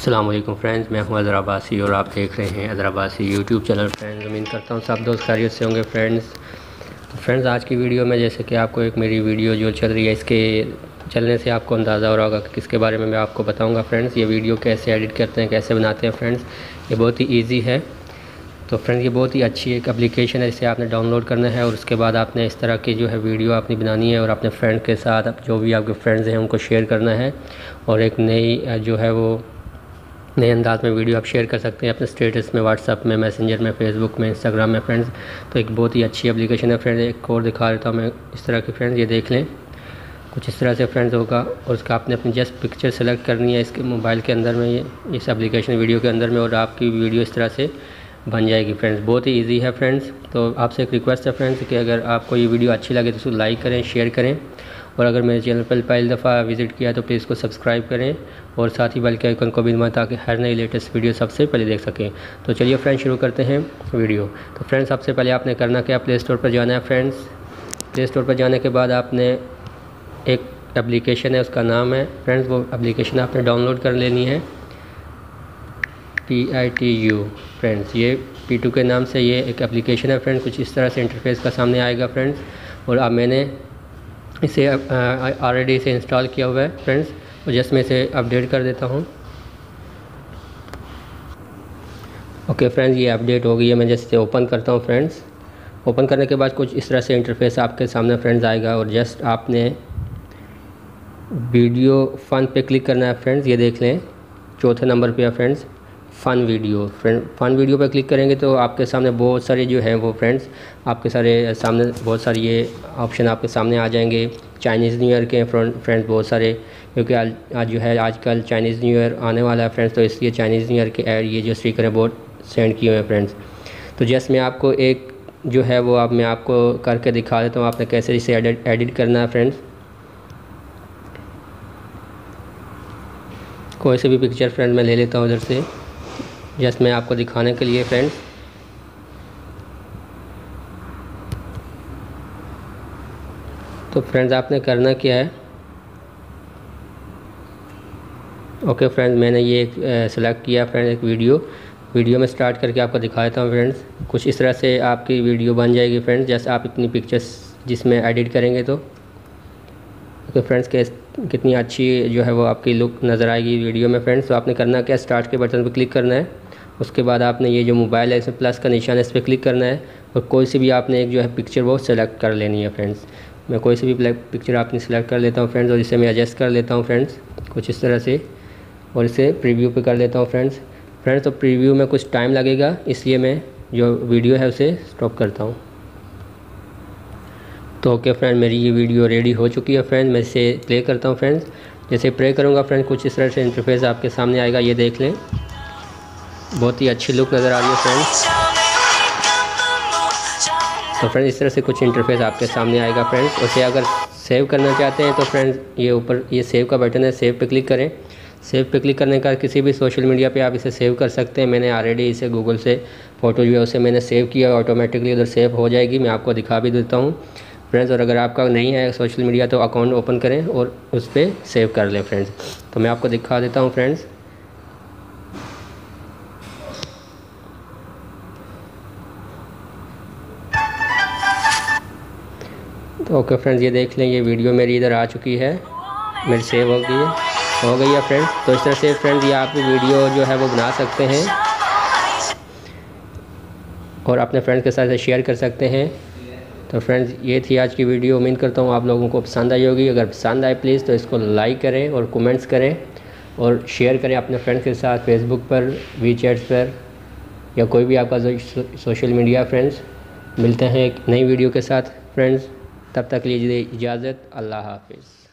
अस्सलाम वालेकुम फ्रेंड्स, मैं हूं अज़हर अब्बासी और आप देख रहे हैं Azhar Abbasi YouTube channel. Friends, उम्मीद करता हूं सब दोस्त खैरियत से होंगे। फ्रेंड्स, आज की वीडियो में जैसे कि आपको एक मेरी वीडियो जो चल रही है, इसके चलने से आपको अंदाज़ा हो रहा होगा कि किसके बारे में मैं आपको बताऊंगा। फ्रेंड्स, ये वीडियो कैसे एडिट करते हैं, कैसे बनाते हैं। फ्रेंड्स, ये बहुत ही ईजी है। तो फ्रेंड्स, ये बहुत ही अच्छी एक एप्लीकेशन है, इसे आपने डाउनलोड करना है और उसके बाद आपने इस तरह की जो है वीडियो अपनी बनानी है और अपने फ्रेंड के साथ, जो भी आपके फ्रेंड्स हैं उनको शेयर करना है और एक नई जो है वो नए अंदाज में वीडियो आप शेयर कर सकते हैं अपने स्टेटस में, व्हाट्सअप में, मैसेंजर में, फेसबुक में, इंस्टाग्राम में। फ्रेंड्स, तो एक बहुत ही अच्छी एप्लीकेशन है। फ्रेंड्स, एक और दिखा देता हूँ मैं इस तरह की। फ्रेंड्स, ये देख लें, कुछ इस तरह से फ्रेंड्स होगा और उसका आपने अपनी जस्ट पिक्चर सेलेक्ट करनी है इसके मोबाइल के अंदर में, ये इस एप्लीकेशन वीडियो के अंदर में, और आपकी वीडियो इस तरह से बन जाएगी। फ्रेंड्स, बहुत ही ईजी है। फ्रेंड्स, तो आपसे एक रिक्वेस्ट है फ्रेंड्स कि अगर आपको ये वीडियो अच्छी लगे तो उसको लाइक करें, शेयर करें, और अगर मेरे चैनल पर पहली दफ़ा विज़िट किया तो प्लीज़ इसको सब्सक्राइब करें और साथ ही बेल के आइकन को भी दबाएं ताकि हर नई लेटेस्ट वीडियो सबसे पहले देख सकें। तो चलिए फ्रेंड्स, शुरू करते हैं वीडियो। तो फ्रेंड्स, सबसे पहले आपने करना क्या, प्ले स्टोर पर जाना है। फ्रेंड्स, प्ले स्टोर पर जाने के बाद आपने एक एप्लीकेशन है, उसका नाम है फ्रेंड्स, वो एप्लीकेशन आपने डाउनलोड कर लेनी है, PITU। फ्रेंड्स, ये P2 के नाम से ये एक एप्लीकेशन है। फ्रेंड्स, कुछ इस तरह से इंटरफेस का सामने आएगा। फ्रेंड्स, और अब मैंने इसे ऑलरेडी इसे इंस्टॉल किया हुआ है। फ्रेंड्स, और जस्ट मैं इसे अपडेट कर देता हूँ। ओके फ्रेंड्स, ये अपडेट हो गई है। मैं जैसे ओपन करता हूँ। फ्रेंड्स, ओपन करने के बाद कुछ इस तरह से इंटरफेस आपके सामने फ्रेंड्स आएगा और जस्ट आपने वीडियो फ़न पे क्लिक करना है। फ्रेंड्स, ये देख लें, चौथे नंबर पे है फ्रेंड्स, फ़न वीडियो। फ़न वीडियो पर क्लिक करेंगे तो आपके सामने बहुत सारे जो हैं वो फ्रेंड्स, आपके सारे सामने बहुत सारे ये ऑप्शन आपके सामने आ जाएंगे। चाइनीज़ न्यू ईयर के फ्रेंड्स बहुत सारे, क्योंकि आज जो है आजकल चाइनीज़ न्यू ईयर आने वाला है फ्रेंड्स, तो इसलिए चाइनीज़ न्यू ईयर के ऐड ये जो स्टिकर है बहुत सेंड किए हुए हैं फ्रेंड्स। तो जस्ट मैं आपको एक जो है वो मैं आपको करके दिखा देता हूँ आपने कैसे इसे एडिट करना है। फ्रेंड्स, कोई से भी पिक्चर फ्रेंड मैं ले लेता हूँ उधर से, जस्ट मैं आपको दिखाने के लिए। फ्रेंड्स, तो फ्रेंड्स आपने करना क्या है, ओके फ्रेंड्स, मैंने ये एक सेलेक्ट किया फ्रेंड्स, एक वीडियो में स्टार्ट करके आपको दिखा देता हूँ। फ्रेंड्स, कुछ इस तरह से आपकी वीडियो बन जाएगी। फ्रेंड्स, जैसे आप इतनी पिक्चर्स जिसमें एडिट करेंगे तो फ्रेंड्स कितनी अच्छी जो है वो आपकी लुक नज़र आएगी वीडियो में। फ्रेंड्स, तो आपने करना क्या, स्टार्ट के बटन पर क्लिक करना है। उसके बाद आपने ये जो मोबाइल है इसमें प्लस का निशान है, इस पर क्लिक करना है और कोई सी भी आपने एक जो है पिक्चर वो सेलेक्ट कर लेनी है। फ्रेंड्स, मैं कोई सी भी पिक्चर आपने सेलेक्ट कर लेता हूँ फ्रेंड्स, और इसे मैं एडजस्ट कर लेता हूँ फ्रेंड्स कुछ इस तरह से, और इसे प्रीव्यू पे कर लेता हूँ। फ्रेंड्स, तो प्रीव्यू में कुछ टाइम लगेगा, इसलिए मैं जो वीडियो है उसे स्टॉप करता हूँ। तो ओके फ्रेंड, मेरी ये वीडियो रेडी हो चुकी है। फ्रेंड्स, मैं इसे प्ले करता हूँ। फ्रेंड्स, जैसे प्ले करूँगा फ्रेंड्स, कुछ इस तरह से इंटरफेस आपके सामने आएगा, ये देख लें, बहुत ही अच्छी लुक नज़र आ रही है फ्रेंड्स। तो फ्रेंड्स, इस तरह से कुछ इंटरफेस आपके सामने आएगा। फ्रेंड्स, उसे अगर सेव करना चाहते हैं तो फ्रेंड्स ये ऊपर ये सेव का बटन है, सेव पे क्लिक करें। सेव पे क्लिक करने का किसी भी सोशल मीडिया पे आप इसे सेव कर सकते हैं। मैंने ऑलरेडी इसे गूगल से फ़ोटो जो है उसे मैंने सेव किया, ऑटोमेटिकली उधर सेव हो जाएगी। मैं आपको दिखा भी देता हूँ फ्रेंड्स, और अगर आपका नहीं है सोशल मीडिया तो अकाउंट ओपन करें और उस पर सेव कर लें। फ्रेंड्स, तो मैं आपको दिखा देता हूँ। फ्रेंड्स, तो ओके फ्रेंड्स, ये देख लें, ये वीडियो मेरी इधर आ चुकी है, मेरी सेव हो गई है फ्रेंड्स। तो इस तरह से फ्रेंड्स ये आप वीडियो जो है वो बना सकते हैं और अपने फ्रेंड्स के साथ शेयर कर सकते हैं। तो फ्रेंड्स, ये थी आज की वीडियो। उम्मीद करता हूँ आप लोगों को पसंद आई होगी। अगर पसंद आए प्लीज़ तो इसको लाइक करें और कमेंट्स करें और शेयर करें अपने फ्रेंड्स के साथ, फेसबुक पर, वीचैट्स पर, या कोई भी आपका सोशल मीडिया। फ्रेंड्स, मिलते हैं एक नई वीडियो के साथ फ्रेंड्स, तब तक लीजिए इजाज़त, अल्लाह हाफिज़।